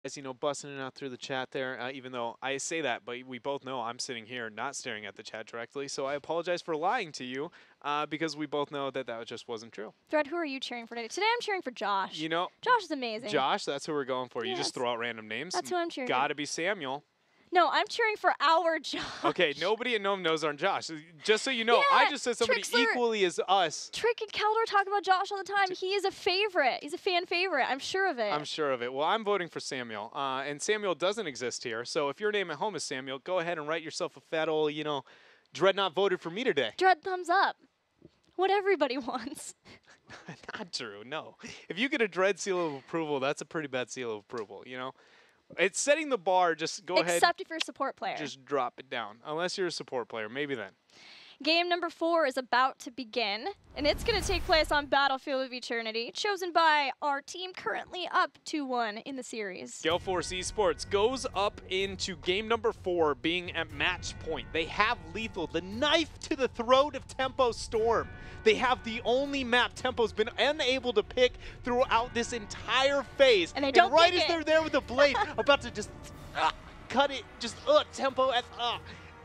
As you know, busting it out through the chat there, even though I say that, but we both know I'm sitting here not staring at the chat directly. So I apologize for lying to you because we both know that that just wasn't true. Thread, who are you cheering for today? Today I'm cheering for Josh. You know, Josh is amazing. Josh, that's who we're going for. You just throw out random names. That's who I'm cheering for. Gotta be Samuel. No, I'm cheering for our Josh. Okay, nobody at Gnome knows our Josh. Just so you know, I just said somebody equally as us. Trick and Keldor talk about Josh all the time. He is a favorite. He's a fan favorite. I'm sure of it. I'm sure of it. Well, I'm voting for Samuel. And Samuel doesn't exist here. So if your name at home is Samuel, go ahead and write yourself a fat old, you know, Dreadnought voted for me today. Dread thumbs up. What everybody wants. Not true, no. If you get a Dread seal of approval, that's a pretty bad seal of approval, you know? It's setting the bar, just go ahead. Except if you're a support player. Just drop it down. Unless you're a support player, maybe then. Game number 4 is about to begin, and it's going to take place on Battlefield of Eternity, chosen by our team currently up 2-1 in the series. Gale Force eSports goes up into game number 4, being at match point. They have Lethal, the knife to the throat of Tempo Storm. They have the only map Tempo's been unable to pick throughout this entire phase. And they don't right pick as they're there with the blade, about to just cut it, just Tempo at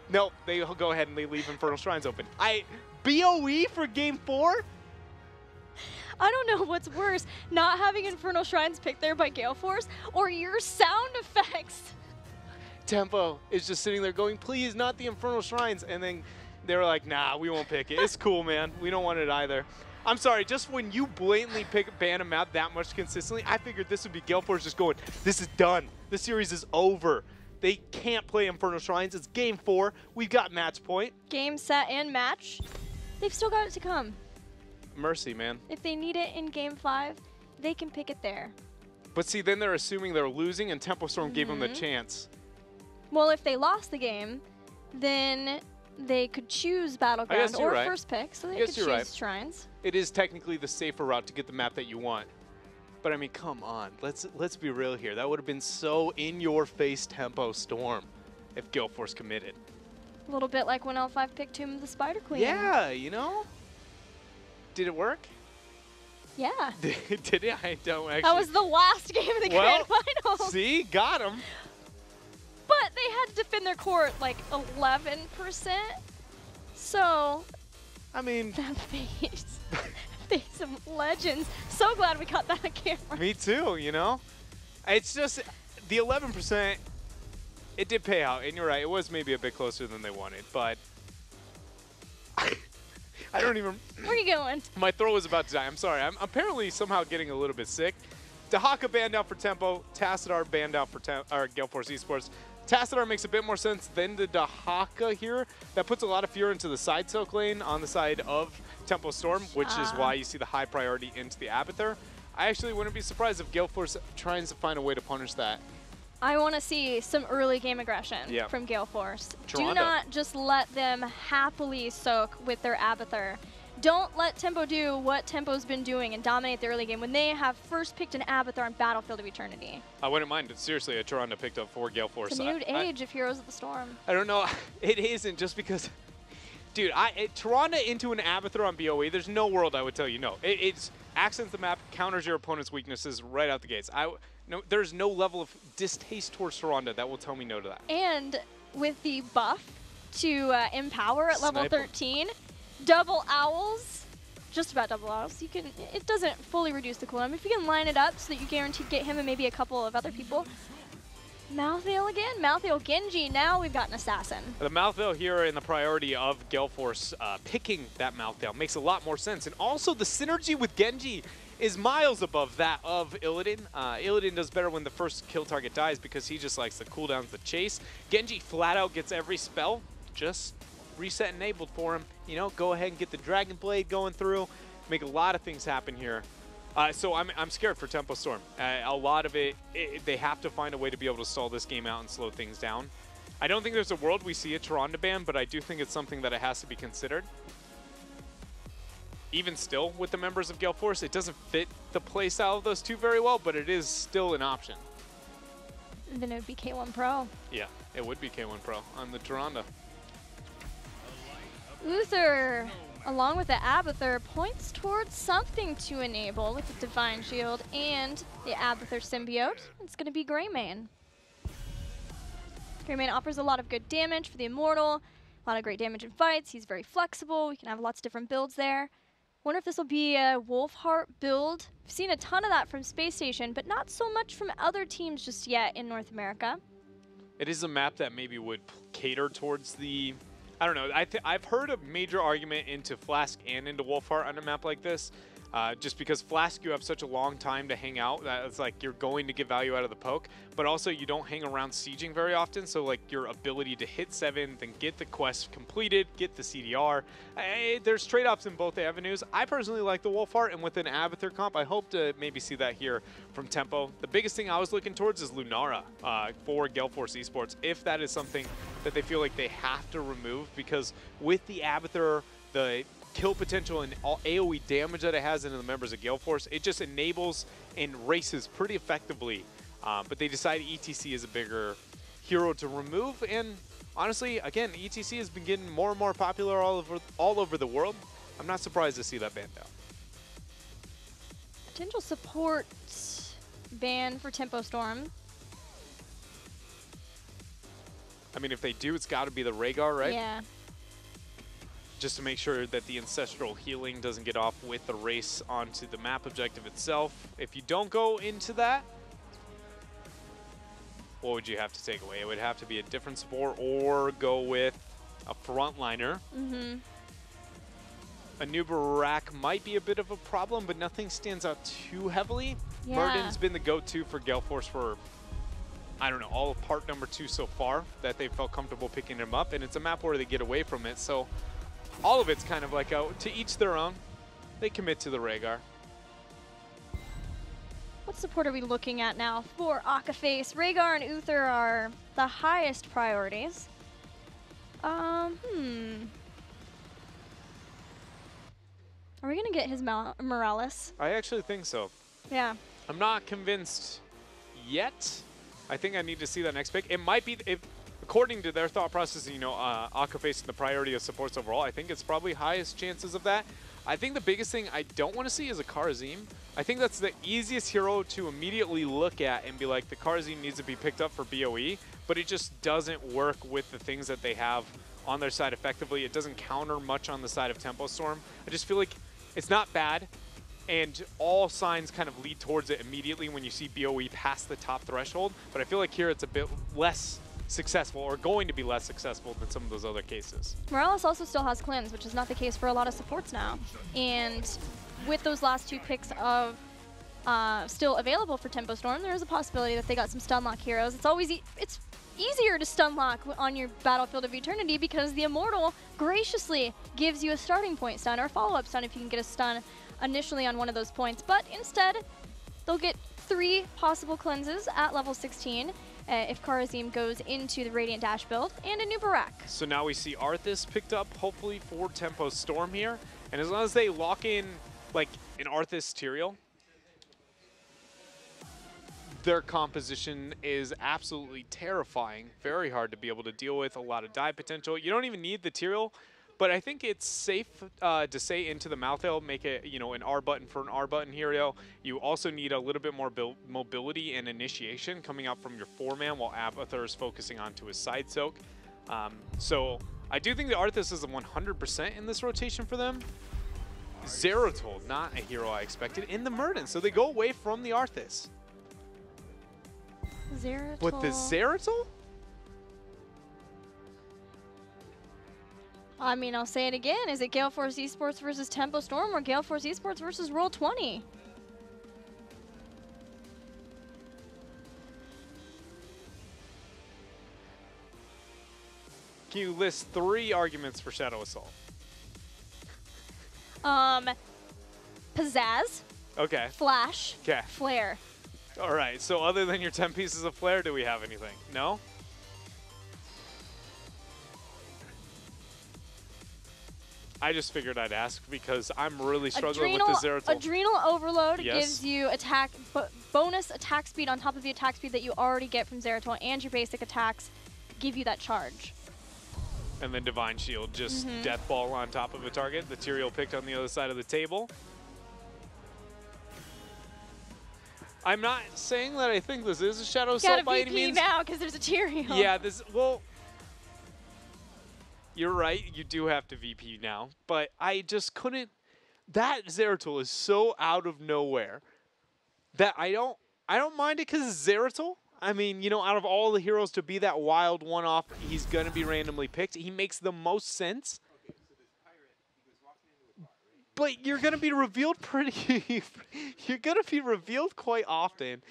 No, they'll go ahead and they leave Infernal Shrines open. BOE for game 4? I don't know what's worse, not having Infernal Shrines picked there by Gale Force, or your sound effects. Tempo is just sitting there going, please, not the Infernal Shrines. And then they were like, nah, we won't pick it. It's cool, man. We don't want it either. I'm sorry, just when you blatantly ban a map that much consistently, I figured this would be Gale Force just going, this is done. The series is over. They can't play Infernal Shrines. It's game 4. We've got match point. Game, set, and match. They've still got it to come. Mercy, man. If they need it in game 5, they can pick it there. But see, then they're assuming they're losing, and Tempo Storm gave them the chance. Well, if they lost the game, then they could choose Battleground or first pick, so they could choose Shrines. It is technically the safer route to get the map that you want. But I mean, come on, let's be real here. That would have been so in-your-face Tempo Storm if Gale Force committed. A little bit like when L5 picked Tomb of the Spider Queen. Yeah, you know? Did it work? Yeah. Did it? I don't actually. That was the last game of the Grand Final. See? Got him. But they had to defend their core at like 11%. So, I mean, that face. Some legends. So glad we caught that on camera. Me too, you know? It's just the 11%, it did pay out. And you're right, it was maybe a bit closer than they wanted. But I don't even. Where are you going? My throat was about to die. I'm sorry. I'm apparently somehow getting a little bit sick. Dahaka banned out for Tempo. Tassadar banned out for Gale Force eSports. Tassadar makes a bit more sense than the Dahaka here. That puts a lot of fear into the side silk lane on the side of Tempo Storm, which is why you see the high priority into the Abathur. I actually wouldn't be surprised if Gale Force tries to find a way to punish that. I want to see some early game aggression from Gale Force. Do not just let them happily soak with their Abathur. Don't let Tempo do what Tempo's been doing and dominate the early game when they have first picked an Abathur on Battlefield of Eternity. I wouldn't mind. Seriously, a Toronto picked up for Gale Force. It's a new age of Heroes of the Storm. I don't know. It isn't just because, dude, Toronto into an Abathur on BOE, there's no world I would tell you no. It accents the map, counters your opponent's weaknesses right out the gates. No, there's no level of distaste towards Toronto that will tell me no to that. And with the buff to Empower at level 13, double owls, just about double owls. You can. It doesn't fully reduce the cooldown. If you can line it up so that you guaranteed get him and maybe a couple of other people. Mouthveil again, Mouthveil Genji. Now we've got an assassin. The Mouthveil here in the priority of Gale Force picking that Mouthveil makes a lot more sense. And also the synergy with Genji is miles above that of Illidan. Illidan does better when the first kill target dies because he just likes the cooldowns, the chase. Genji flat out gets every spell, just reset enabled for him. You know, go ahead and get the Dragon Blade going through, make a lot of things happen here. So I'm scared for Tempo Storm. A lot of it, they have to find a way to be able to stall this game out and slow things down. I don't think there's a world we see a Toronto ban, but I do think it's something that it has to be considered. Even still, with the members of Gale Force, it doesn't fit the playstyle of those two very well, but it is still an option. Then it would be K1 Pro. Yeah, it would be K1 Pro on the Toronto. Uther along with the Abathur, points towards something to enable with the Divine Shield and the Abathur Symbiote. It's going to be Greymane. Greymane offers a lot of good damage for the Immortal, a lot of great damage in fights. He's very flexible. We can have lots of different builds there. Wonder if this will be a Wolfheart build. We've seen a ton of that from Space Station, but not so much from other teams just yet in North America. It is a map that maybe would cater towards the, I don't know, I've heard a major argument into Flask and into Wolfheart on a map like this. Just because Flask, you have such a long time to hang out that it's like you're going to get value out of the poke, but also you don't hang around sieging very often, so like your ability to hit 7, then get the quest completed, get the CDR, there's trade-offs in both avenues. I personally like the Wolfheart, and with an Abathur comp, I hope to maybe see that here from Tempo. The biggest thing I was looking towards is Lunara for Gale Force eSports, if that is something that they feel like they have to remove, because with the Abathur, the kill potential and all AoE damage that it has into the members of Gale Force, it just enables and races pretty effectively. But they decided ETC is a bigger hero to remove, and honestly, again, ETC has been getting more and more popular all over the world. I'm not surprised to see that banned out. Potential support ban for Tempo Storm. I mean, if they do, it's got to be the Rhaegar, right? Yeah. Just to make sure that the Ancestral Healing doesn't get off with the race onto the map objective itself. If you don't go into that, what would you have to take away? It would have to be a different support or go with a frontliner. Mm-hmm. A new Barak might be a bit of a problem, but nothing stands out too heavily. Yeah. Murden's been the go-to for Gale Force for, I don't know, all of part number 2 so far, that they felt comfortable picking him up, and it's a map where they get away from it, so all of it's kind of like to each their own. They commit to the Rhaegar. What support are we looking at now for Akaface? Rhaegar and Uther are the highest priorities. Are we going to get his Morales? I actually think so. Yeah. I'm not convinced yet. I think I need to see that next pick. It might be, according to their thought process, you know, Akaface and the priority of supports overall, I think it's probably highest chances of that. I think the biggest thing I don't want to see is a Kharazim. I think that's the easiest hero to immediately look at and be like, the Kharazim needs to be picked up for BOE, but it just doesn't work with the things that they have on their side effectively. It doesn't counter much on the side of Tempo Storm. I just feel like it's not bad, and all signs kind of lead towards it immediately when you see BOE past the top threshold, but I feel like here it's a bit less successful, or going to be less successful than some of those other cases. Morales also still has cleanse, which is not the case for a lot of supports now. And with those last 2 picks of still available for Tempo Storm, there is a possibility that they got some stunlock heroes. It's always it's easier to stunlock on your Battlefield of Eternity because the Immortal graciously gives you a starting point stun or a follow-up stun if you can get a stun initially on one of those points. But instead, they'll get 3 possible cleanses at level 16. If Kharazim goes into the Radiant Dash build, and a new Barak. So now we see Arthas picked up, hopefully for Tempo Storm here. And as long as they lock in, like, an Arthas Tyrael, their composition is absolutely terrifying. Very hard to be able to deal with, a lot of dive potential. You don't even need the Tyrael, but I think it's safe to say into the mouth hill, make it, you know, an R button for an R button hero. You also need a little bit more mobility and initiation coming out from your 4-man while Abathur is focusing onto his side soak. So I do think the Arthas is a 100% in this rotation for them. Zeratul, not a hero I expected, in the Murden, so they go away from the Arthas. Zeratul. With the Zeratul? I mean, I'll say it again. Is it Gale Force eSports versus Tempo Storm or Gale Force eSports versus Roll20? Can you list 3 arguments for Shadow Assault? Pizzazz. Okay. Flash. Okay. Flare. All right. So other than your 10 pieces of flare, do we have anything? No? I just figured I'd ask because I'm really struggling with the Zeratul. Adrenal Overload Yes. gives you bonus attack speed on top of the attack speed that you already get from Zeratul, and your basic attacks give you that charge. And then Divine Shield, just death ball on top of a target. The Tyrael picked on the other side of the table. I'm not saying that I think this is a Shadow Assault by any means. Now because there's a Tyrael. Yeah, well, you're right. You do have to VP now, but I just couldn't. That Zeratul is so out of nowhere that I don't mind it because it's Zeratul. I mean, you know, out of all the heroes to be that wild one-off, he's going to be randomly picked. He makes the most sense. Okay, so this pirate, he was walking into a bar, right? But you're going to be revealed you're going to be revealed quite often.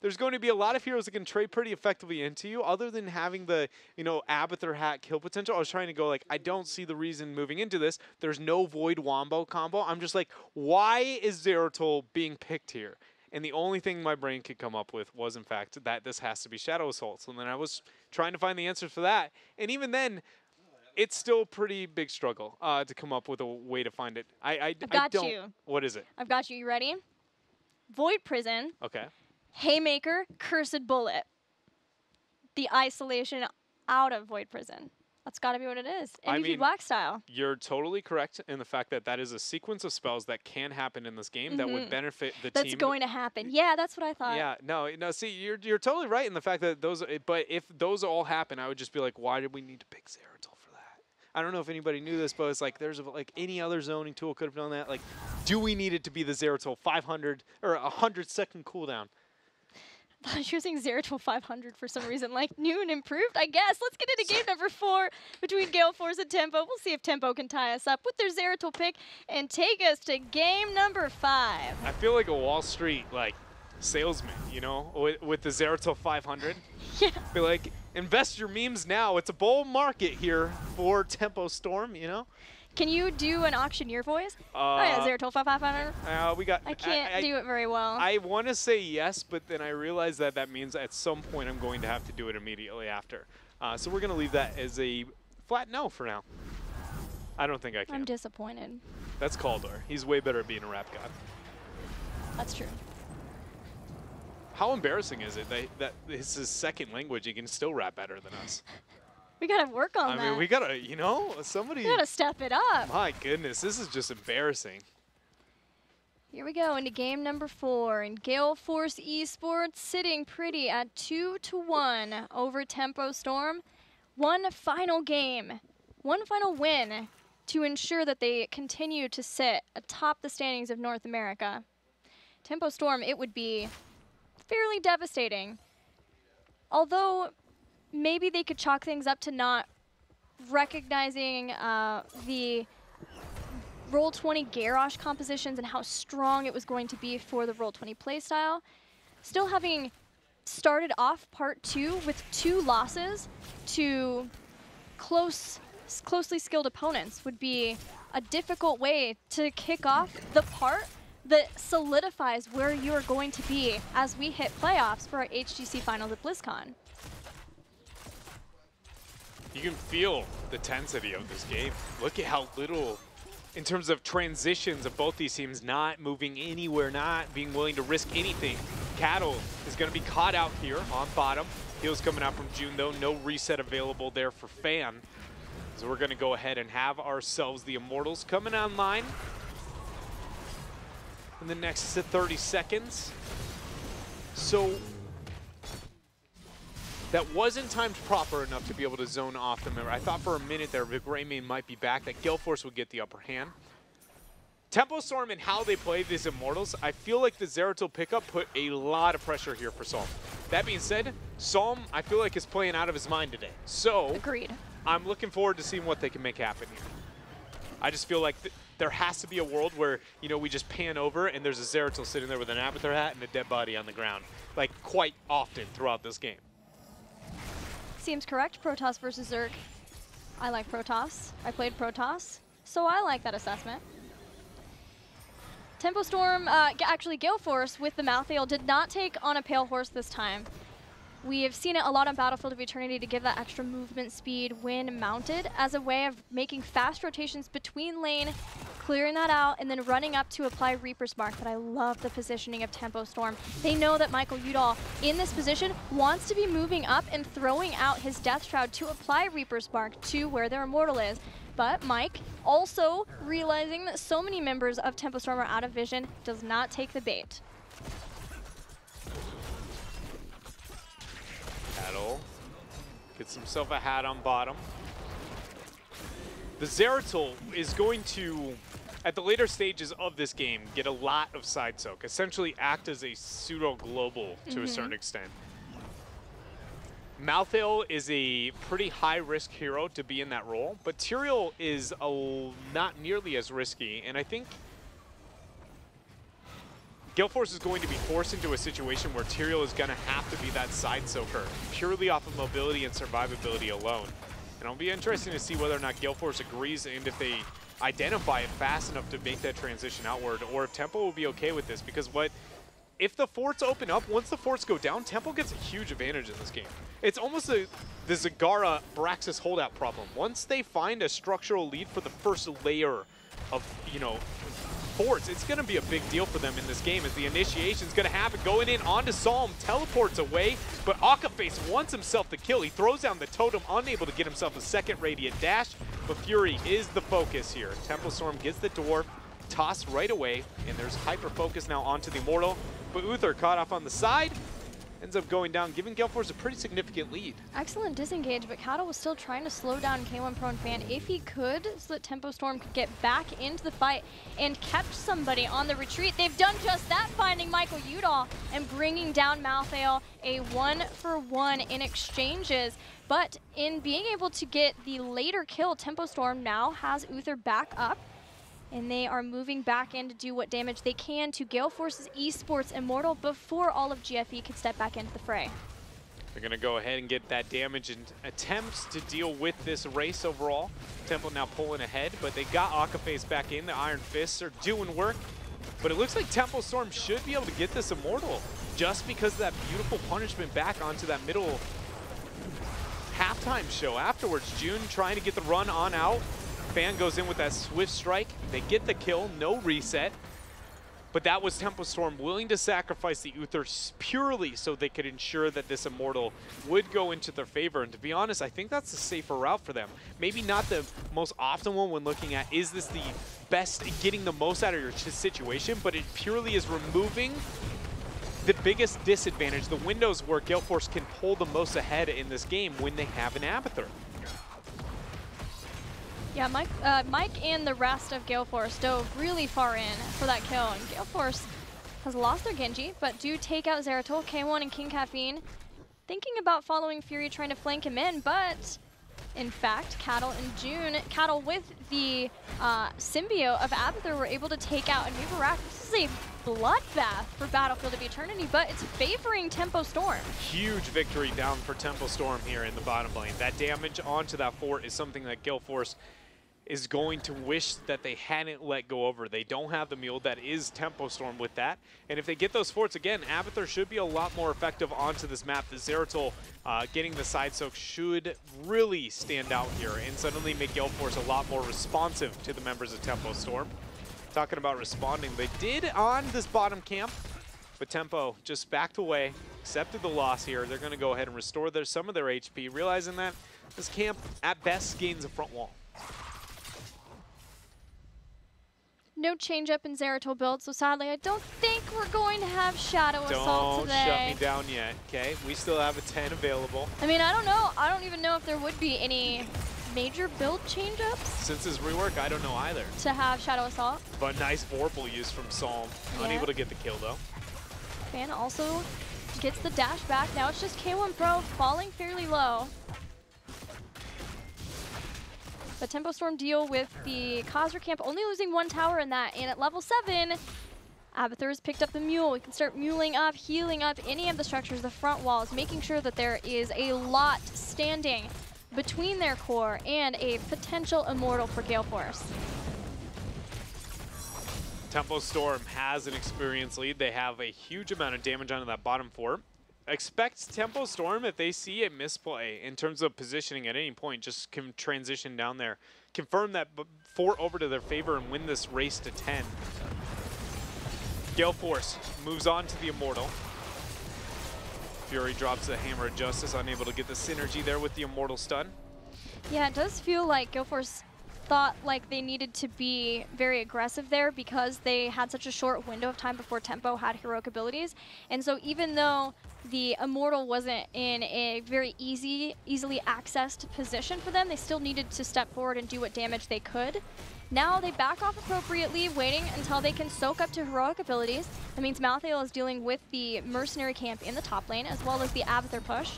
There's going to be a lot of heroes that can trade pretty effectively into you. Other than having the, you know, Abathur hat kill potential, I was trying to go like, I don't see the reason moving into this. There's no Void Wombo combo. I'm just like, why is Zeratul being picked here? And the only thing my brain could come up with was, in fact, that this has to be Shadow Assault. And then I was trying to find the answers for that. And even then, it's still a pretty big struggle to come up with a way to find it. I've got you. What is it? I've got you. You ready? Void Prison. Okay. Haymaker, Cursed Bullet. The isolation out of Void Prison. That's got to be what it is. MVP Black style. You're totally correct in the fact that that is a sequence of spells that can happen in this game that would benefit the team. That's going to happen. Yeah, that's what I thought. Yeah, no. See, you're totally right in the fact that those. But if those all happen, I would just be like, why did we need to pick Zeratul for that? I don't know if anybody knew this, but it's like there's like any other zoning tool could have done that. Like, do we need it to be the Zeratul 500 or 100-second cooldown? I thought you were saying Zeratul 500 for some reason, like new and improved, I guess. Let's get into game number 4 between Gale Force and Tempo. We'll see if Tempo can tie us up with their Zeratul pick and take us to game number 5. I feel like a Wall Street salesman, you know, with the Zeratul 500. Yeah. I feel like invest your memes now. It's a bull market here for Tempo Storm, you know. Can you do an auctioneer voice? Oh yeah, Zeratul 500. I can't do it very well. I want to say yes, but then I realize that that means at some point I'm going to have to do it immediately after. So we're going to leave that as a flat no for now. I don't think I can. I'm disappointed. That's Kaldor. He's way better at being a rap god. That's true. How embarrassing is it that it's his second language, he can still rap better than us? We gotta work on that. I mean, we gotta, you know, somebody. We gotta step it up. My goodness, this is just embarrassing. Here we go into game number 4, and Gale Force eSports sitting pretty at 2-1 over Tempo Storm. One final game, one final win to ensure that they continue to sit atop the standings of North America. Tempo Storm, it would be fairly devastating. Although maybe they could chalk things up to not recognizing the Roll20 Garrosh compositions and how strong it was going to be for the Roll20 playstyle. Still having started off part 2 with 2 losses to closely skilled opponents would be a difficult way to kick off the part that solidifies where you are going to be as we hit playoffs for our HGC finals at BlizzCon. You can feel the tensity of this game. Look at how little, in terms of transitions of both these teams, not moving anywhere, not being willing to risk anything. Cattle is going to be caught out here on bottom. Heals coming out from June, though. No reset available there for Fan. So we're going to go ahead and have ourselves the Immortals coming online in the next 30 seconds. So that wasn't timed proper enough to be able to zone off the member. I thought for a minute there Vic Raymain might be back, that Gale Force would get the upper hand. Tempo Storm and how they play these Immortals, I feel like the Zeratul pickup put a lot of pressure here for Psalm. That being said, Psalm, I feel like, is playing out of his mind today. So agreed. I'm looking forward to seeing what they can make happen here. I just feel like there has to be a world where, you know, we just pan over and there's a Zeratul sitting there with an Abathur hat and a dead body on the ground, like quite often throughout this game. Seems correct. Protoss versus Zerg. I like Protoss. I played Protoss, so I like that assessment. Tempo Storm, actually Gale Force with the Malthael did not take on a Pale Horse this time. We have seen it a lot on Battlefield of Eternity to give that extra movement speed when mounted as a way of making fast rotations between lane, clearing that out and then running up to apply Reaper's Mark. But I love the positioning of Tempo Storm. They know that Michael Udall in this position wants to be moving up and throwing out his Death Shroud to apply Reaper's Mark to where their Immortal is. But Mike, also realizing that so many members of Tempo Storm are out of vision, does not take the bait. Battle gets himself a hat on bottom. The Zeratul is going to, at the later stages of this game, get a lot of side soak, essentially act as a pseudo-global to a certain extent. Malthael is a pretty high-risk hero to be in that role, but Tyrael is not nearly as risky, and I think Gale Force is going to be forced into a situation where Tyrael is going to have to be that side soaker, purely off of mobility and survivability alone. And it'll be interesting to see whether or not Gale Force agrees and if they identify it fast enough to make that transition outward, or if Tempo will be okay with this. Because if the forts open up, once the forts go down, Tempo gets a huge advantage in this game. It's almost the Zagara Braxis holdout problem. Once they find a structural lead for the first layer of, forts, it's going to be a big deal for them in this game as the initiation's going to happen. Going in onto Psalm, teleports away, but Akaface wants himself the kill. He throws down the totem, unable to get himself a second radiant dash, but Fury is the focus here. Tempo Storm gets the dwarf, tossed right away, and there's hyper focus now onto the Immortal, but Uther caught off on the side, ends up going down, giving Gale Force a pretty significant lead. Excellent disengage, but Cattle was still trying to slow down K1 Pro and Fan if he could, so that Tempo Storm could get back into the fight and catch somebody on the retreat. They've done just that, finding Michael Udall and bringing down Malthael, a 1-for-1 in exchanges. But in being able to get the later kill, Tempo Storm now has Uther back up, and they are moving back in to do what damage they can to Gale Force's eSports Immortal before all of GFE could step back into the fray. They're going to go ahead and get that damage and attempts to deal with this race overall. Tempo now pulling ahead, but they got Akaface back in. The Iron Fists are doing work, but it looks like Tempo Storm should be able to get this Immortal just because of that beautiful punishment back onto that middle halftime show afterwards. June trying to get the run on out. Fan goes in with that swift strike. They get the kill, no reset. But that was Tempo Storm willing to sacrifice the Uther purely so they could ensure that this Immortal would go into their favor. And to be honest, I think that's the safer route for them. Maybe not the most optimal when looking at, is this the best, getting the most out of your situation, but it purely is removing the biggest disadvantage, the windows where Gale Force can pull the most ahead in this game when they have an Abathur. Yeah, Mike and the rest of Gale Force dove really far in for that kill, and Gale Force has lost their Genji, but do take out Zeratul, K1, and King Caffeine. Thinking about following Fury, trying to flank him in, but in fact, Cattle and June, Cattle with the symbiote of Abathur were able to take out a new Barak. This is a bloodbath for Battlefield of Eternity, but it's favoring Tempo Storm. Huge victory down for Tempo Storm here in the bottom lane. That damage onto that fort is something that Gale Force is going to wish that they hadn't let go over. They don't have the mule that is Tempo Storm with that. And if they get those forts again, Abathur should be a lot more effective onto this map. The Zeratul getting the side soak should really stand out here and suddenly make Gale Force a lot more responsive to the members of Tempo Storm. Talking about responding, they did on this bottom camp, but Tempo just backed away, accepted the loss here. They're going to go ahead and restore some of their HP, realizing that this camp at best gains a front wall. No change up in Zeratul build, so sadly I don't think we're going to have Shadow Assault today. Don't shut me down yet, okay? We still have a 10 available. I mean, I don't know. I don't even know if there would be any major build change-ups. Since his rework, I don't know either. To have Shadow Assault. But nice Vorpal use from Psalm. Yeah. Unable to get the kill, though. Fan also gets the dash back. Now it's just K1 Pro falling fairly low. But Tempo Storm deal with the Khazra camp, only losing one tower in that. And at level 7, Abathur has picked up the mule. We can start muling up, healing up any of the structures, the front walls, making sure that there is a lot standing between their core and a potential Immortal for Gale Force. Tempo Storm has an experience lead. They have a huge amount of damage onto that bottom fort. Expect Tempo Storm, if they see a misplay in terms of positioning at any point, just can transition down there confirm that fort over to their favor and win this race to 10. Gale Force moves on to the Immortal. Fury drops the Hammer of Justice, unable to get the synergy there with the Immortal stun. Yeah, it does feel like Gale Force thought like they needed to be very aggressive there because they had such a short window of time before Tempo had heroic abilities. And so even though the Immortal wasn't in a very easily accessed position for them, they still needed to step forward and do what damage they could. Now they back off appropriately, waiting until they can soak up to heroic abilities. That means Malthael is dealing with the Mercenary camp in the top lane, as well as the Abathur push.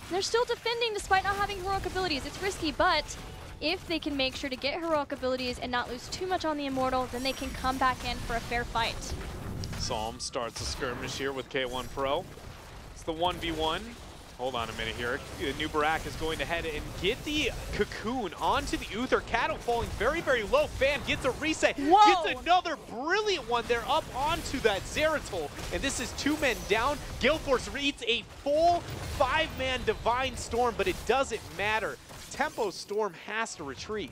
And they're still defending despite not having heroic abilities. It's risky, but if they can make sure to get heroic abilities and not lose too much on the Immortal, then they can come back in for a fair fight. Psalm starts a skirmish here with K1 Pro. It's the 1v1. Hold on a minute here. The new Barak is going to head and get the Cocoon onto the Uther. Cattle falling very, very low. Fan gets a reset. Whoa. Gets another brilliant one there up onto that Zeratul. And this is 2 men down. Gale Force eats a full 5-man Divine Storm, but it doesn't matter. Tempo Storm has to retreat.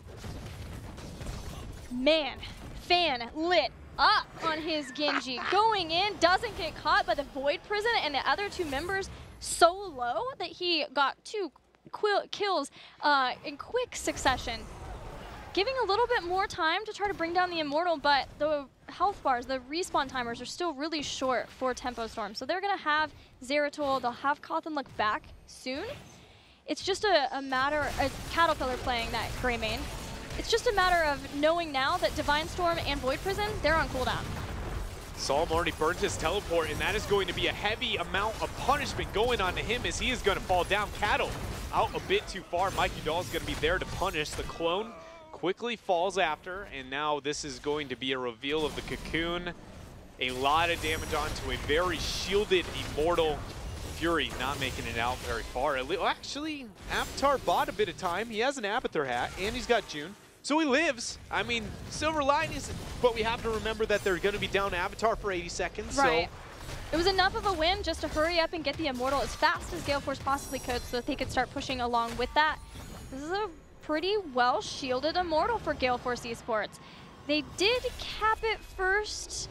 Man, Fan lit up on his Genji. Going in, doesn't get caught by the Void Prison and the other 2 members so low that he got 2 kills in quick succession. Giving a little bit more time to try to bring down the Immortal, but the health bars, the respawn timers are still really short for Tempo Storm. So they're going to have Zeratul, they'll have Cothenlook back soon. It's just a matter of Caterpillar playing that Greymane. It's just a matter of knowing now that Divine Storm and Void Prison, they're on cooldown. Psalm already burned his teleport, and that is going to be a heavy amount of punishment going on to him as he is going to fall down. Cattle out a bit too far. Mike Udall is going to be there to punish. The clone quickly falls after, and now this is going to be a reveal of the Cocoon. A lot of damage onto a very shielded Immortal. Fury not making it out very far. Actually, Avatar bought a bit of time. He has an Abathur hat, and he's got June. So he lives. I mean, silver linings, but we have to remember that they're going to be down Avatar for 80 seconds. Right. So. It was enough of a win just to hurry up and get the Immortal as fast as Gale Force possibly could so that they could start pushing along with that. This is a pretty well-shielded Immortal for Gale Force eSports. They did cap it first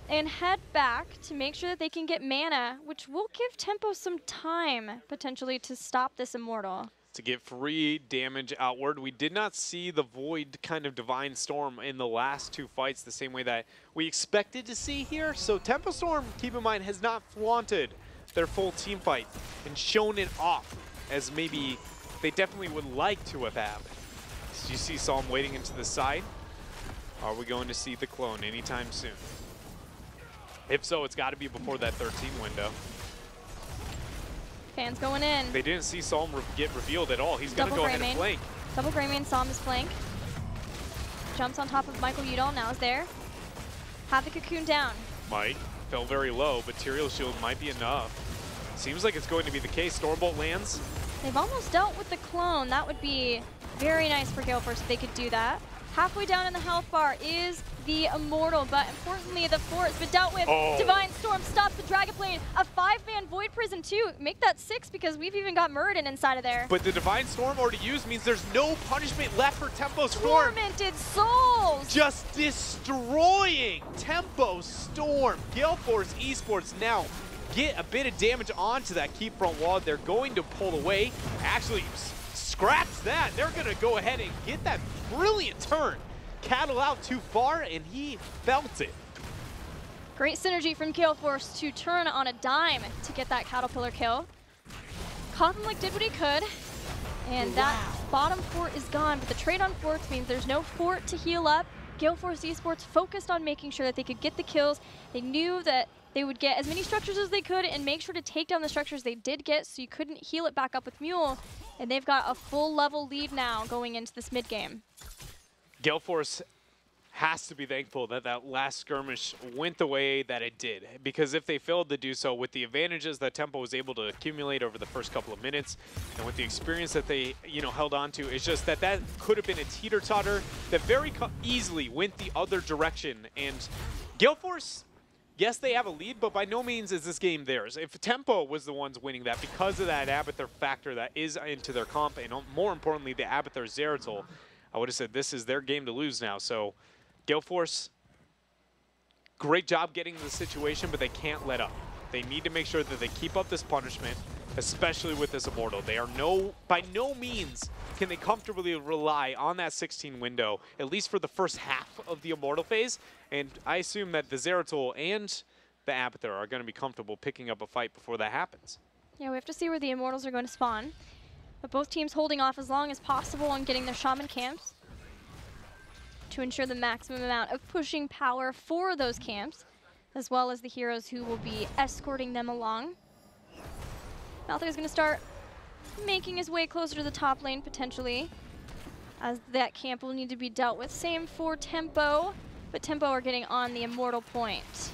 and head back to make sure that they can get mana, which will give Tempo some time, potentially, to stop this Immortal. To get free damage outward. We did not see the Void kind of Divine Storm in the last 2 fights the same way that we expected to see here. So Tempo Storm, keep in mind, has not flaunted their full team fight and shown it off as maybe they definitely would like to have had. So you see Psalm waiting into the side. Are we going to see the clone anytime soon? If so, it's got to be before that 13 window. Fans going in. They didn't see Psalm get revealed at all. He's going to go ahead and flank. Double Greymane, Psalm is flank. Jumps on top of Michael Udall, now is there. Have the Cocoon down. Mike fell very low, but Tyrael Shield might be enough. Seems like it's going to be the case. Stormbolt lands. They've almost dealt with the clone. That would be very nice for Gale Force if they could do that. Halfway down in the health bar is the Immortal, but importantly, the fort has been dealt with. Oh. Divine Storm stops the Dragon Blade. A 5-man Void Prison too. Make that 6 because we've even got Muradin inside of there. But the Divine Storm already used means there's no punishment left for Tempo Storm. Tormented Souls! Just destroying Tempo Storm. Gale Force eSports now get a bit of damage onto that key front wall. They're going to pull away. Actually, scraps that. They're going to go ahead and get that brilliant turn. Cattle out too far, and he felt it. Great synergy from Gale Force to turn on a dime to get that Caterpillar kill. Cothenlook did what he could, and that bottom fort is gone, but the trade on forts means there's no fort to heal up. Gale Force eSports focused on making sure that they could get the kills. They knew that they would get as many structures as they could and make sure to take down the structures they did get so you couldn't heal it back up with Mule. And they've got a full level lead now going into this mid game. Gale Force has to be thankful that that last skirmish went the way that it did, because if they failed to do so with the advantages that Tempo was able to accumulate over the first couple of minutes and with the experience that they held on to, it's just that that could have been a teeter-totter that very easily went the other direction. And Gale Force, yes, they have a lead, but by no means is this game theirs. If Tempo was the ones winning that because of that Abathur factor that is into their comp, and more importantly, the Abathur Zeratul, I would have said this is their game to lose now. So Gale Force, great job getting the situation, but they can't let up. They need to make sure that they keep up this punishment, especially with this Immortal. They are by no means can they comfortably rely on that 16 window, at least for the first half of the Immortal phase. And I assume that the Zeratul and the Abathur are going to be comfortable picking up a fight before that happens. Yeah, we have to see where the Immortals are going to spawn. But both teams holding off as long as possible on getting their Shaman camps to ensure the maximum amount of pushing power for those camps, as well as the heroes who will be escorting them along. Malthus is going to start making his way closer to the top lane, potentially, as that camp will need to be dealt with. Same for Tempo, but Tempo are getting on the Immortal point.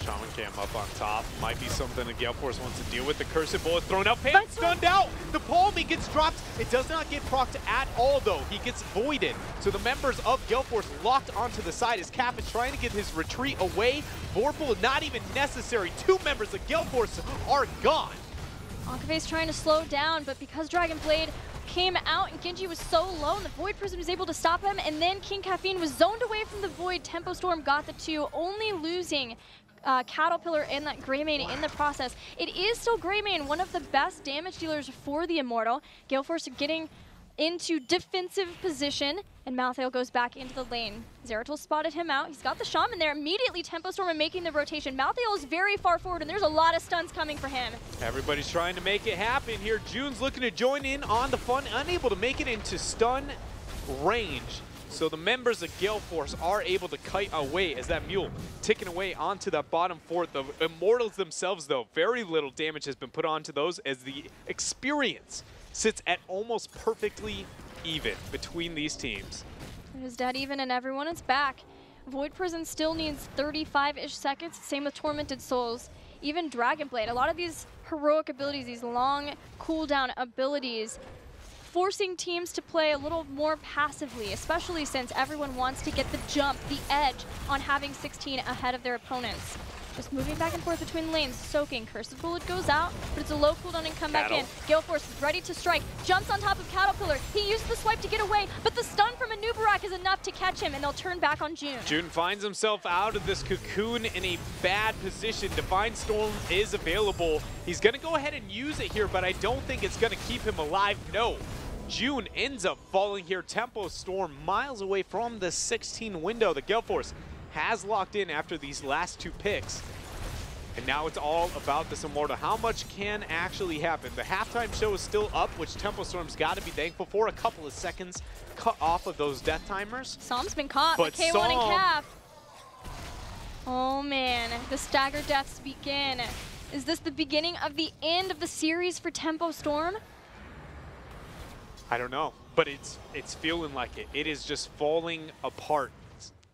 Shaman Cam up on top. Might be something that Gale Force wants to deal with. The Cursed Bullet thrown out. Pan stunned out. The Palmy gets dropped. It does not get procced at all, though. He gets voided. So the members of Gale Force locked onto the side as Cap is trying to get his retreat away. Vorpal not even necessary. Two members of Gale Force are gone. Ankave's trying to slow down, but because Dragon Blade came out and Genji was so low and the Void Prison was able to stop him, and then King Caffeine was zoned away from the Void, Tempo Storm got the two, only losing Caterpillar and that Greymane in the process. It is still Greymane, one of the best damage dealers for the Immortal. Gale Force getting into defensive position, and Malthael goes back into the lane. Zeratul spotted him out. He's got the Shaman there. Immediately Tempo Storm making the rotation. Malthael is very far forward, and there's a lot of stuns coming for him. Everybody's trying to make it happen here. June's looking to join in on the fun, unable to make it into stun range. So the members of Gale Force are able to kite away as that mule ticking away onto that bottom fourth. The Immortals themselves, though, very little damage has been put onto those as the experience sits at almost perfectly even between these teams. It is dead even and everyone is back. Void Prison still needs 35-ish seconds, same with Tormented Souls. Even Dragon Blade, a lot of these heroic abilities, these long cooldown abilities, forcing teams to play a little more passively, especially since everyone wants to get the jump, the edge on having 16 ahead of their opponents. Just moving back and forth between lanes, soaking. Cursed Bullet goes out, but it's a low cooldown and come back in. Gale Force is ready to strike, jumps on top of Caterpillar. He used the swipe to get away, but the stun from Anubarak is enough to catch him, and they'll turn back on June. June finds himself out of this cocoon in a bad position. Divine Storm is available. He's going to go ahead and use it here, but I don't think it's going to keep him alive. No. June ends up falling here. Tempo Storm miles away from the 16 window. The Gale Force has locked in after these last two picks. And now it's all about this Immortal. How much can actually happen? The halftime show is still up, which Tempo Storm's got to be thankful for. A couple of seconds cut off of those death timers. Psalm's been caught, but K1 and Calf. Oh man, the stagger deaths begin. Is this the beginning of the end of the series for Tempo Storm? I don't know, but it's feeling like it. It is just falling apart.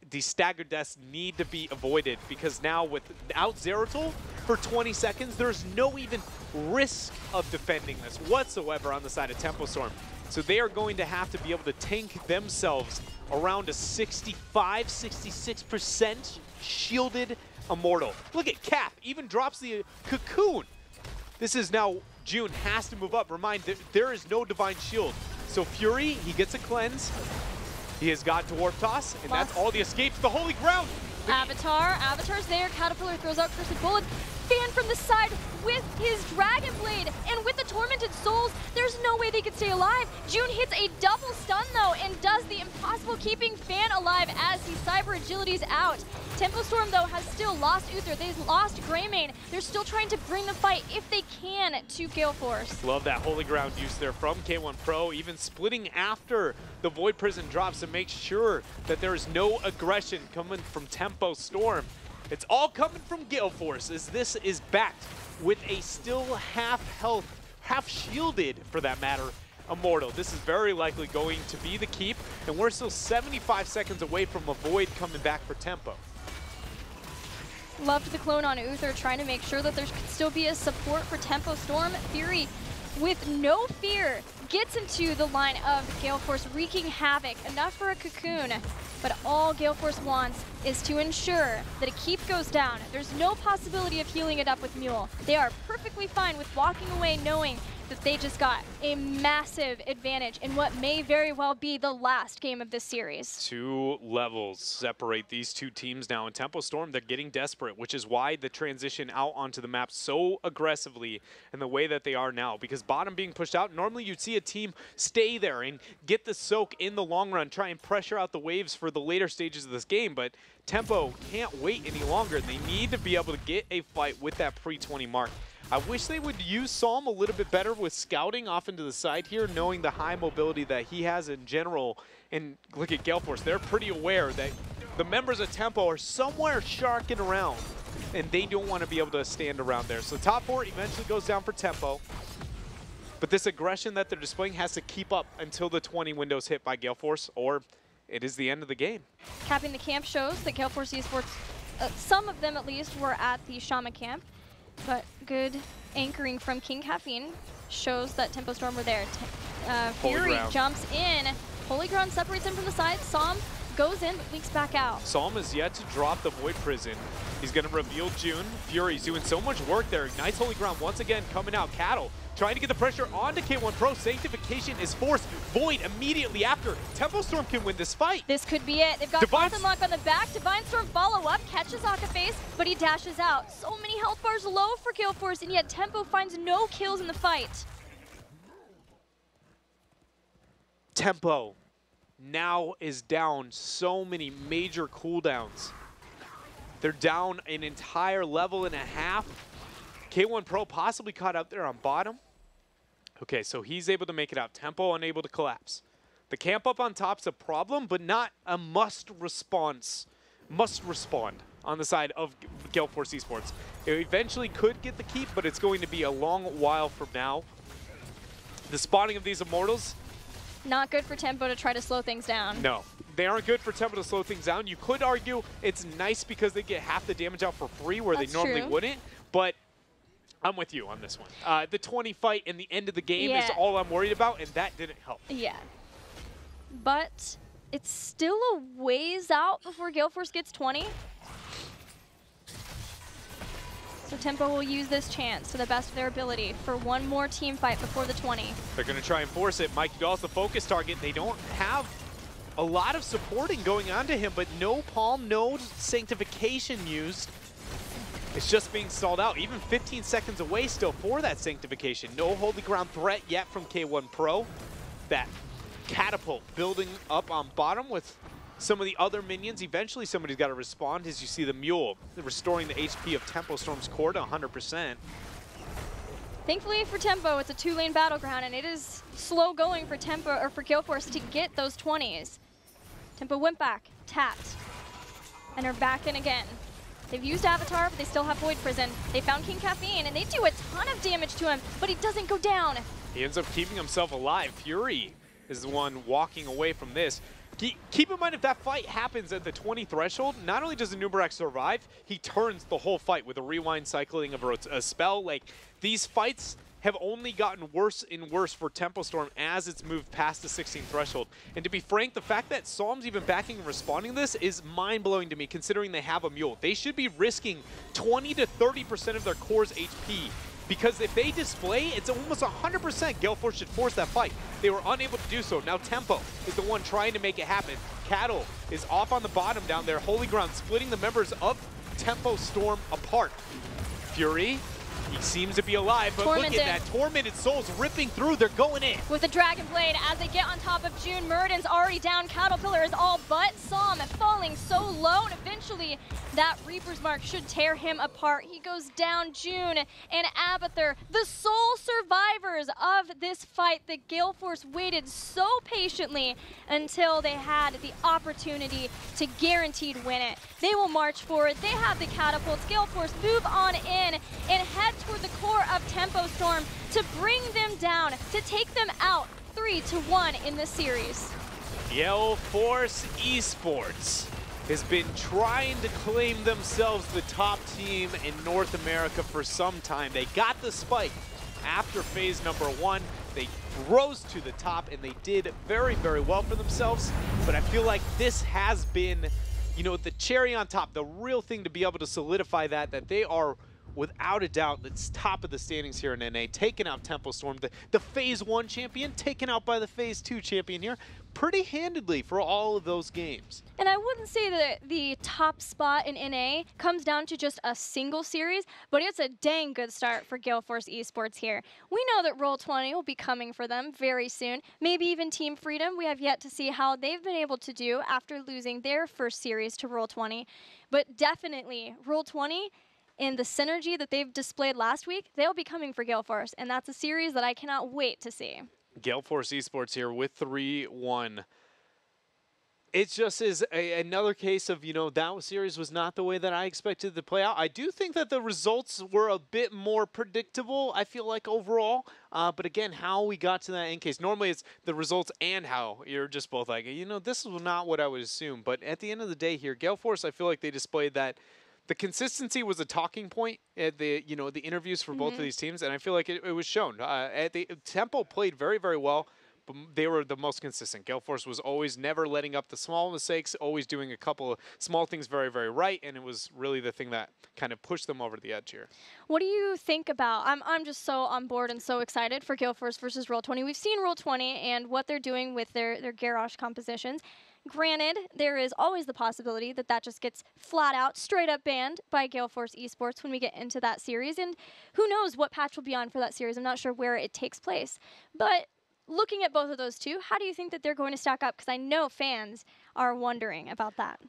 These staggered deaths need to be avoided because now without Zeratul for 20 seconds, there's no even risk of defending this whatsoever on the side of Tempo Storm. So they are going to have to be able to tank themselves around a 65, 66% shielded Immortal. Look at Cap, even drops the cocoon. This is now June has to move up. Remind, there is no Divine Shield. So Fury, he gets a cleanse. He has got Dwarf Toss, and that's all the escapes. The Holy Ground. Avatar's there. Caterpillar throws out Cursed Bullet. Fan from the side with his Dragon Blade, and with the Tormented Souls, there's no way they could stay alive. June hits a double stun though, and does the impossible, keeping Fan alive as he Cyber Agility's out. Tempo Storm though has still lost Uther. They've lost Greymane. They're still trying to bring the fight, if they can, to Gale Force. Love that Holy Ground use there from K1 Pro, even splitting after the Void Prison drops to make sure that there is no aggression coming from Tempo Storm. It's all coming from Gale Force, as this is backed with a still half health, half shielded for that matter, Immortal. This is very likely going to be the keep, and we're still 75 seconds away from a Void coming back for Tempo. Loved the clone on Uther, trying to make sure that there could still be a support for Tempo Storm. Fury, with no fear, gets into the line of Gale Force, wreaking havoc. Enough for a cocoon, but all Gale Force wants is to ensure that a keep goes down. There's no possibility of healing it up with Mule. They are perfectly fine with walking away knowing think that they just got a massive advantage in what may very well be the last game of this series. 2 levels separate these two teams now. In Tempo Storm, they're getting desperate, which is why the transition out onto the map so aggressively in the way that they are now. Because bottom being pushed out, normally you'd see a team stay there and get the soak in the long run, try and pressure out the waves for the later stages of this game. But Tempo can't wait any longer. They need to be able to get a fight with that pre-20 mark. I wish they would use Psalm a little bit better with scouting off into the side here, knowing the high mobility that he has in general. And look at Gale Force. They're pretty aware that the members of Tempo are somewhere sharking around, and they don't want to be able to stand around there. So top 4 eventually goes down for Tempo. But this aggression that they're displaying has to keep up until the 20 windows hit by Gale Force, or it is the end of the game. Capping the camp shows that Gale Force eSports, some of them at least, were at the Shaman camp. But good anchoring from King Caffeine shows that Tempo Storm were there. Fury jumps in. Holy Ground separates him from the side. Psalm goes in, but leaks back out. Psalm is yet to drop the Void Prison. He's going to reveal June. Fury's doing so much work there. Ignites Holy Ground once again coming out. Cattle trying to get the pressure onto K1 Pro. Sanctification is forced. Void immediately after. Tempo Storm can win this fight. This could be it. They've got Path Unlock on the back. Divine Storm follow up, catches Akaface, but he dashes out. So many health bars low for Gale Force, and yet Tempo finds no kills in the fight. Tempo now is down so many major cooldowns. They're down an entire level and a half. K1 Pro possibly caught up there on bottom. Okay, so he's able to make it out. Tempo unable to collapse. The camp up on top's a problem, but not a must respond on the side of Gale Force eSports. It eventually could get the keep, but it's going to be a long while from now. The spawning of these Immortals, not good for Tempo to try to slow things down. No, they aren't good for Tempo to slow things down. You could argue it's nice because they get half the damage out for free where they normally wouldn't, but I'm with you on this one. The 20 fight and the end of the game is all I'm worried about, and that didn't help. Yeah. But it's still a ways out before Gale Force gets 20. So Tempo will use this chance to the best of their ability for one more team fight before the 20. They're going to try and force it. Mike Udall's the focus target. They don't have a lot of supporting going on to him, but no Palm, no Sanctification used. It's just being stalled out. Even 15 seconds away still for that Sanctification. No Holy Ground threat yet from K1 Pro. That catapult building up on bottom with some of the other minions. Eventually somebody's got to respond as you see the Mule restoring the HP of Tempo Storm's core to 100%. Thankfully for Tempo, it's a 2-lane battleground, and it is slow going for Tempo or for Gale Force to get those 20s. Tempo went back, tapped, and are back in again. They've used Avatar, but they still have Void Prison. They found King Caffeine, and they do a ton of damage to him, but he doesn't go down. He ends up keeping himself alive. Fury is the one walking away from this. Keep in mind, if that fight happens at the 20 threshold, not only does the Nubarak survive, he turns the whole fight with a rewind cycling of a spell. Like, these fights have only gotten worse and worse for Tempo Storm as it's moved past the 16 threshold. And to be frank, the fact that Psalm's even backing and responding to this is mind-blowing to me, considering they have a Mule. They should be risking 20 to 30% of their core's HP, because if they display, it's almost 100% Gale Force should force that fight. They were unable to do so. Now Tempo is the one trying to make it happen. Cattle is off on the bottom down there. Holy Ground splitting the members of Tempo Storm apart. Fury, he seems to be alive, but look at that. Tormented Souls ripping through. They're going in. With the Dragon Blade, as they get on top of June, Muradin's already down. Caterpillar is all but. Psalm falling so low, and eventually that Reaper's Mark should tear him apart. He goes down. June and Abathur, the sole survivors of this fight. The Gale Force waited so patiently until they had the opportunity to guaranteed win it. They will march forward. They have the catapults. Gale Force move on in and head toward the core of Tempo Storm to bring them down, to take them out 3-1 in this series. Gale Force eSports has been trying to claim themselves the top team in North America for some time. They got the spike after phase number 1. They rose to the top and they did very, very well for themselves. But I feel like this has been, you know, the cherry on top, the real thing to be able to solidify that they are without a doubt, it's top of the standings here in NA, taking out Temple Storm, the Phase 1 champion, taken out by the Phase 2 champion here, pretty handedly for all of those games. And I wouldn't say that the top spot in NA comes down to just a single series, but it's a dang good start for Gale Force eSports here. We know that Roll20 will be coming for them very soon, maybe even Team Freedom. We have yet to see how they've been able to do after losing their first series to Roll20. But definitely, Roll20 and the synergy that they've displayed last week, they'll be coming for Gale Force, and that's a series that I cannot wait to see. Gale Force eSports here with 3-1. It just is another case of, that series was not the way that I expected to play out. I do think that the results were a bit more predictable, I feel like, overall. But again, how we got to that end case. Normally it's the results and how you're just both like, this is not what I would assume. But at the end of the day here, Gale Force, I feel like they displayed that the consistency was a talking point at the interviews for both of these teams, and I feel like it was shown. Temple played very, very well. But they were the most consistent. Gale Force was always never letting up the small mistakes, always doing a couple of small things very, very right, and it was really the thing that kind of pushed them over the edge here. What do you think about, I'm just so on board and so excited for Gale Force versus Roll20. We've seen Roll20 and what they're doing with their garage compositions. Granted, there is always the possibility that that just gets flat out, straight up banned by Gale Force eSports when we get into that series, and who knows what patch will be on for that series. I'm not sure where it takes place, but looking at both of those two, how do you think that they're going to stack up? Because I know fans are wondering about that.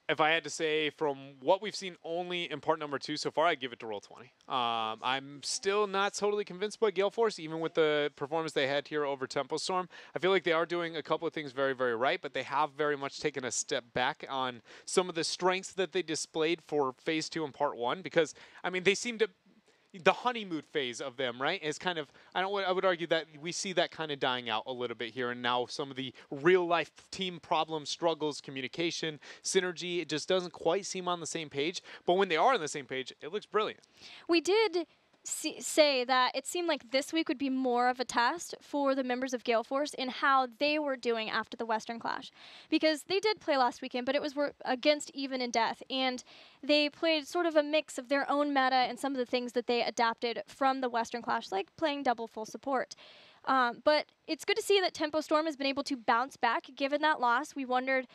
If I had to say from what we've seen only in part number 2 so far, I'd give it to Roll20. I'm still not totally convinced by Gale Force, even with the performance they had here over Temple Storm. I feel like they are doing a couple of things very, very right, but they have very much taken a step back on some of the strengths that they displayed for Phase 2 and Part 1, because, they seem to the honeymoon phase of them, right, is kind of, I would argue that we see that kind of dying out a little bit here, and now some of the real-life team problems, struggles, communication, synergy, it just doesn't quite seem on the same page. But when they are on the same page, it looks brilliant. We did say that it seemed like this week would be more of a test for the members of Gale Force in how they were doing after the Western Clash. Because they did play last weekend, but it was against Even and Death, and they played sort of a mix of their own meta and some of the things that they adapted from the Western Clash, like playing double full support. But it's good to see that Tempo Storm has been able to bounce back given that loss. We wonder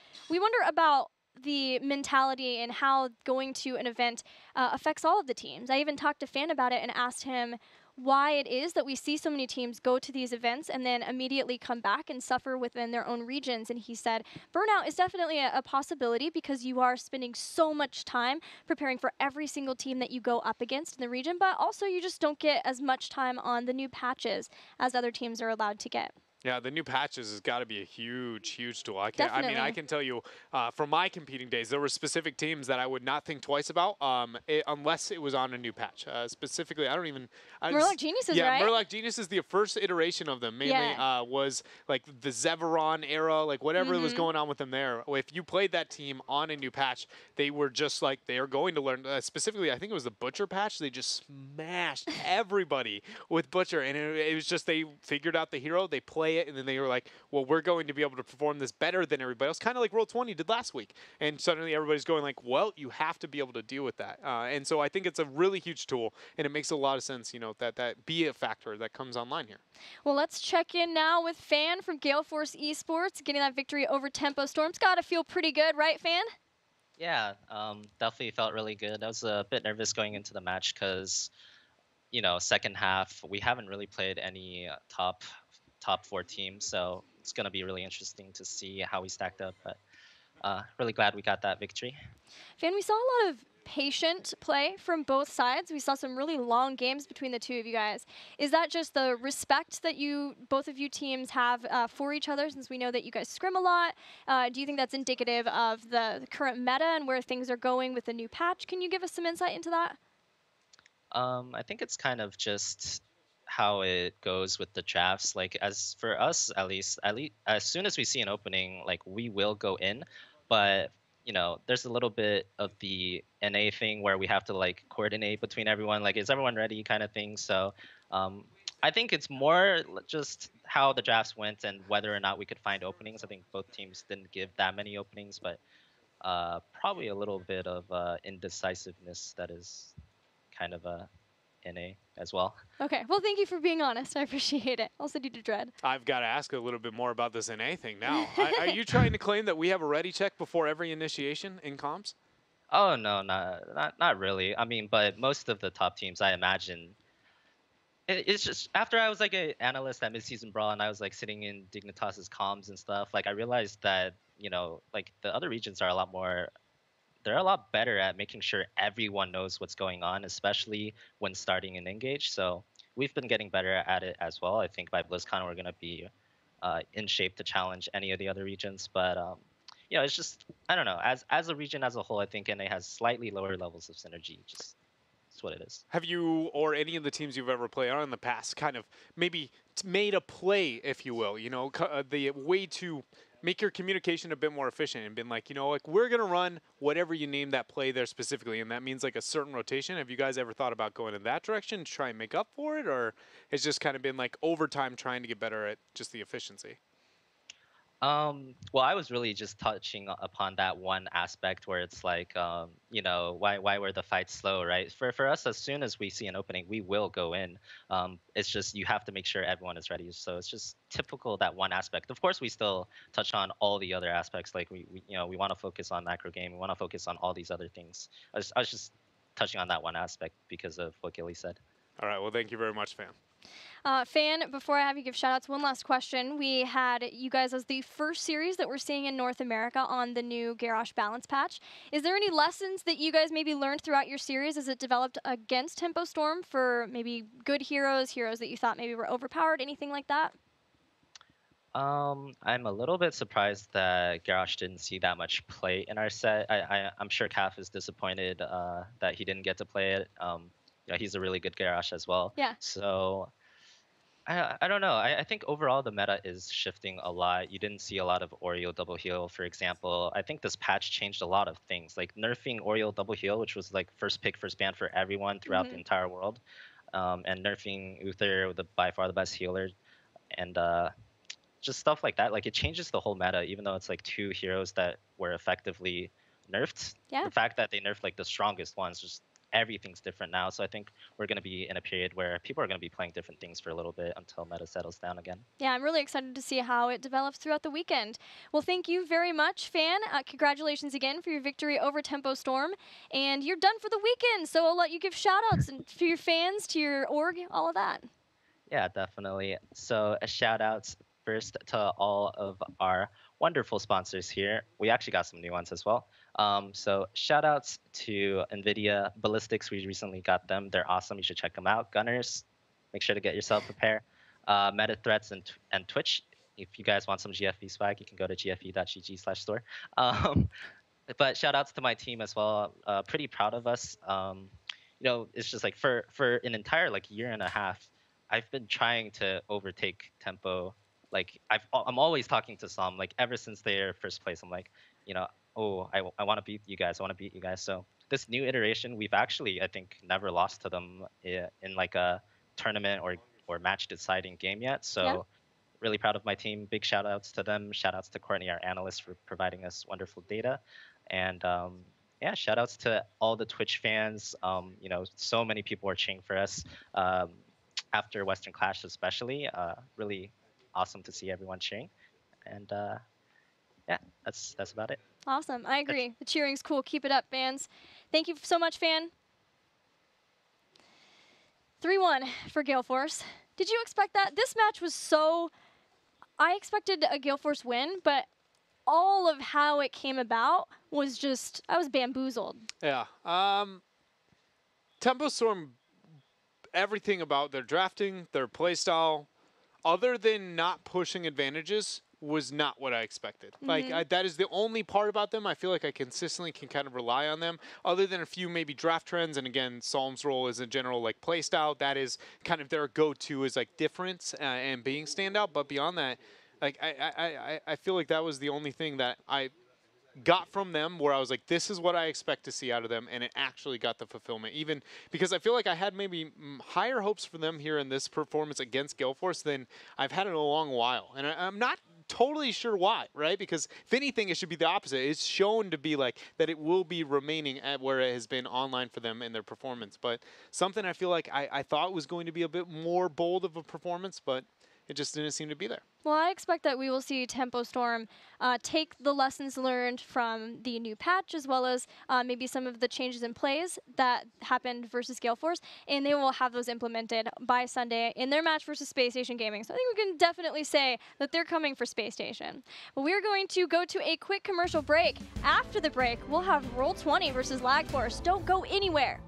about the mentality and how going to an event affects all of the teams. I even talked to Fan about it and asked him why it is that we see so many teams go to these events and then immediately come back and suffer within their own regions. And he said, burnout is definitely a possibility because you are spending so much time preparing for every single team that you go up against in the region, but also you just don't get as much time on the new patches as other teams are allowed to get. Yeah, the new patches has got to be a huge, huge tool. I can tell you from my competing days, there were specific teams that I would not think twice about unless it was on a new patch. Specifically, I don't even... Murloc Geniuses, yeah, right? Yeah, Murloc Geniuses, the first iteration of them mainly was like the Zeveron era, like whatever was going on with them there. If you played that team on a new patch, they were just like, they are going to learn. Specifically, I think it was the Butcher patch. They just smashed everybody with Butcher. And it was just they figured out the hero, they play it, and then they were like, well, we're going to be able to perform this better than everybody else, kind of like Roll20 did last week. And suddenly everybody's going like, well, you have to be able to deal with that. And so I think it's a really huge tool, and it makes a lot of sense, that be a factor that comes online here. Well, let's check in now with Fan from Gale Force eSports, getting that victory over Tempo Storm's got to feel pretty good, right, Fan? Yeah, definitely felt really good. I was a bit nervous going into the match because, second half, we haven't really played any top 4 teams, so it's going to be really interesting to see how we stacked up, but really glad we got that victory. Fan, we saw a lot of patient play from both sides. We saw some really long games between the two of you guys. Is that just the respect that both of you teams have for each other, since we know that you guys scrim a lot? Do you think that's indicative of the current meta and where things are going with the new patch? Can you give us some insight into that? I think it's kind of just how it goes with the drafts. Like, as for us, at least as soon as we see an opening, like, we will go in, but there's a little bit of the NA thing where we have to like coordinate between everyone, like, is everyone ready kind of thing. So I think it's more just how the drafts went and whether or not we could find openings. I think both teams didn't give that many openings, but probably a little bit of indecisiveness that is kind of a NA as well. Okay. Well, thank you for being honest. I appreciate it. I'll send you to Dread. I've got to ask a little bit more about this NA thing now. Are you trying to claim that we have a ready check before every initiation in comms? Oh no, not really. I mean, but most of the top teams, I imagine, it's just after I was like an analyst at Midseason Brawl and I was like sitting in Dignitas's comms and stuff, like I realized that, like the other regions are a lot more, they're a lot better at making sure everyone knows what's going on, especially when starting an engage. So we've been getting better at it as well. I think by BlizzCon we're gonna be in shape to challenge any of the other regions. But it's just, I don't know. As a region as a whole, I think NA has slightly lower levels of synergy. Just it's what it is. Have you, or any of the teams you've ever played on in the past, kind of maybe made a play, if you will, the way to make your communication a bit more efficient and been like, like we're going to run whatever you name that play there specifically, and that means like a certain rotation. Have you guys ever thought about going in that direction to try and make up for it, or it's just kind of been like overtime trying to get better at just the efficiency? Well, I was really just touching upon that one aspect where it's like, why were the fights slow, right? For us, as soon as we see an opening, we will go in. It's just you have to make sure everyone is ready. So it's just typical that one aspect. Of course, we still touch on all the other aspects. Like we want to focus on macro game. We want to focus on all these other things. I was just touching on that one aspect because of what Gilly said. All right. Well, thank you very much, fam. Fan, before I have you give shoutouts, one last question. We had you guys as the first series that we're seeing in North America on the new Garrosh balance patch. Is there any lessons that you guys maybe learned throughout your series as it developed against Tempo Storm for maybe good heroes that you thought maybe were overpowered, anything like that? I'm a little bit surprised that Garrosh didn't see that much play in our set. I'm sure Calf is disappointed that he didn't get to play it. He's a really good Garrosh as well. Yeah. So I don't know. I think overall the meta is shifting a lot. You didn't see a lot of Oreo double heal, for example. I think this patch changed a lot of things, like nerfing Oreo double heal, which was like first pick, first ban for everyone throughout the entire world, and nerfing Uther, by far the best healer, and just stuff like that. Like it changes the whole meta, even though it's like two heroes that were effectively nerfed. Yeah. The fact that they nerfed like the strongest ones, just everything's different now. So I think we're going to be in a period where people are going to be playing different things for a little bit until meta settles down again. Yeah, I'm really excited to see how it develops throughout the weekend. Well, thank you very much, Fan. Congratulations again for your victory over Tempo Storm. And you're done for the weekend, so I'll let you give shout-outs to your fans, to your org, all of that. Yeah, definitely. So a shout-outs first to all of our wonderful sponsors here. We actually got some new ones as well. So shout outs to NVIDIA Ballistics. We recently got them. They're awesome. You should check them out. Gunners, make sure to get yourself a pair. Meta Threats and Twitch. If you guys want some GFE swag, you can go to gfe.gg/store. But shout outs to my team as well. Pretty proud of us. It's just like for an entire like year and a half, I've been trying to overtake Tempo. Like I'm always talking to Som. Like ever since their first place, I'm like, I want to beat you guys. I want to beat you guys. So this new iteration, we've actually, I think, never lost to them in like a tournament or match deciding game yet. So yeah. Really proud of my team. Big shout outs to them. Shout outs to Courtney, our analyst, for providing us wonderful data. And shout outs to all the Twitch fans. So many people are cheering for us after Western Clash, especially. Really awesome to see everyone cheering. And that's about it. Awesome. I agree. The cheering's cool. Keep it up, fans. Thank you so much, Fan. 3-1 for Gale Force. Did you expect that? This match was so... I expected a Gale Force win, but all of how it came about was just... I was bamboozled. Yeah. Tempo Storm, everything about their drafting, their playstyle, other than not pushing advantages, was not what I expected. Like, that is the only part about them. I feel like I consistently can kind of rely on them, other than a few maybe draft trends. And again, Psalm's role is a general like play style. That is kind of their go-to is like difference and being standout. But beyond that, like I feel like that was the only thing that I got from them where I was like, this is what I expect to see out of them, and it actually got the fulfillment. Even because I feel like I had maybe higher hopes for them here in this performance against Gale Force than I've had in a long while. And I'm not totally sure why, right? Because if anything, it should be the opposite. It's shown to be like that it will be remaining at where it has been online for them in their performance. But something I feel like I thought was going to be a bit more bold of a performance, but it just didn't seem to be there. Well, I expect that we will see Tempo Storm take the lessons learned from the new patch, as well as maybe some of the changes in plays that happened versus Gale Force, and they will have those implemented by Sunday in their match versus Space Station Gaming. So I think we can definitely say that they're coming for Space Station. Well, we're going to go to a quick commercial break. After the break, we'll have Roll20 versus Lag Force. Don't go anywhere.